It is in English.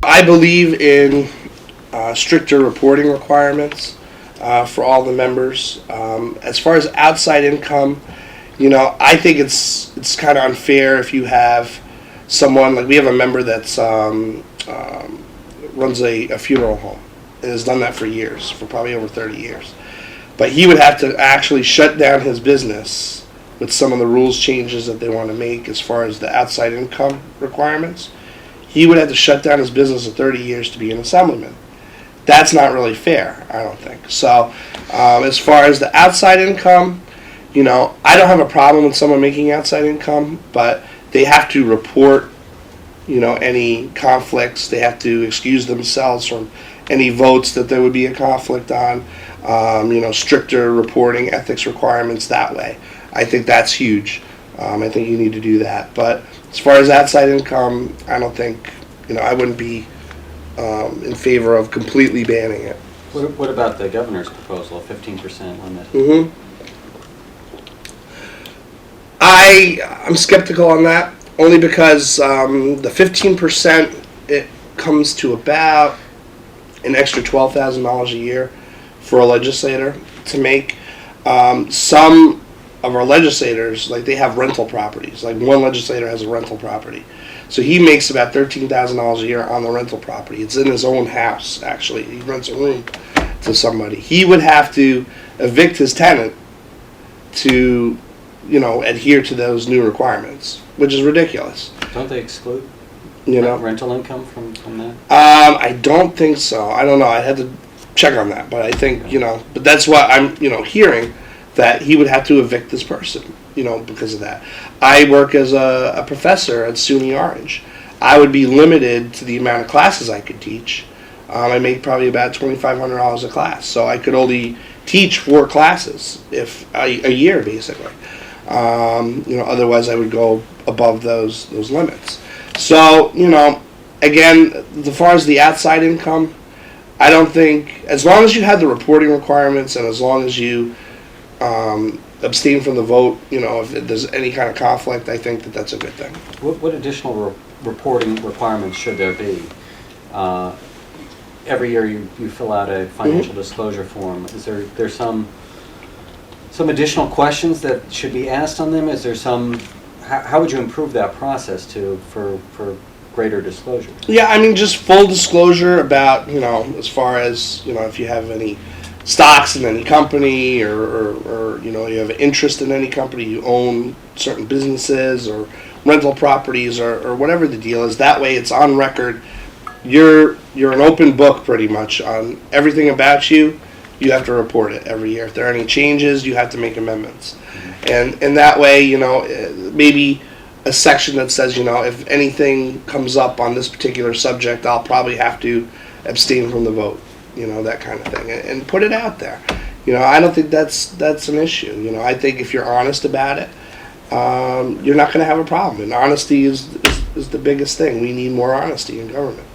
I believe in stricter reporting requirements for all the members. As far as outside income, I think it's kind of unfair if you have someone, like we have a member that's runs a funeral home and has done that for years, for probably over 30 years. But he would have to actually shut down his business with some of the rules changes that they want to make as far as the outside income requirements. He would have to shut down his business in 30 years to be an assemblyman. That's not really fair, I don't think. So as far as the outside income, I don't have a problem with someone making outside income, but they have to report, any conflicts. They have to excuse themselves from any votes that there would be a conflict on, stricter reporting ethics requirements that way. I think that's huge. I think you need to do that. But as far as outside income, I don't think, I wouldn't be in favor of completely banning it. What about the governor's proposal, a 15% limit? Mm-hmm. I'm skeptical on that, only because the 15%, it comes to about an extra $12,000 a year for a legislator to make. Some of our legislators, like, they have rental properties. Like, one legislator has a rental property. So he makes about $13,000 a year on the rental property. It's in his own house, actually. He rents a room to somebody. He would have to evict his tenant to, adhere to those new requirements, which is ridiculous. Don't they exclude rental income from that? I don't think so. I don't know. I had to check on that, but I think, but that's what I'm, hearing, that he would have to evict this person, because of that. I work as a professor at SUNY Orange. I would be limited to the amount of classes I could teach. I make probably about $2,500 a class, so I could only teach 4 classes a year, basically. Otherwise I would go above those limits. So, again, as far as the outside income, I don't think, as long as you have the reporting requirements and as long as you abstain from the vote, if there's any kind of conflict, I think that's a good thing. What additional reporting requirements should there be? Every year you fill out a financial disclosure form. Is there some additional questions that should be asked on them? Is there how would you improve that process for greater disclosure? Yeah, just full disclosure about, as far as, if you have any stocks in any company or you have an interest in any company, you own certain businesses or rental properties or whatever the deal is. That way it's on record. You're an open book pretty much on everything about you. You have to report it every year. If there are any changes, you have to make amendments. And that way, maybe a section that says, if anything comes up on this particular subject, I'll probably have to abstain from the vote, that kind of thing, and put it out there. I don't think that's an issue. I think if you're honest about it, you're not going to have a problem. And honesty is the biggest thing. We need more honesty in government.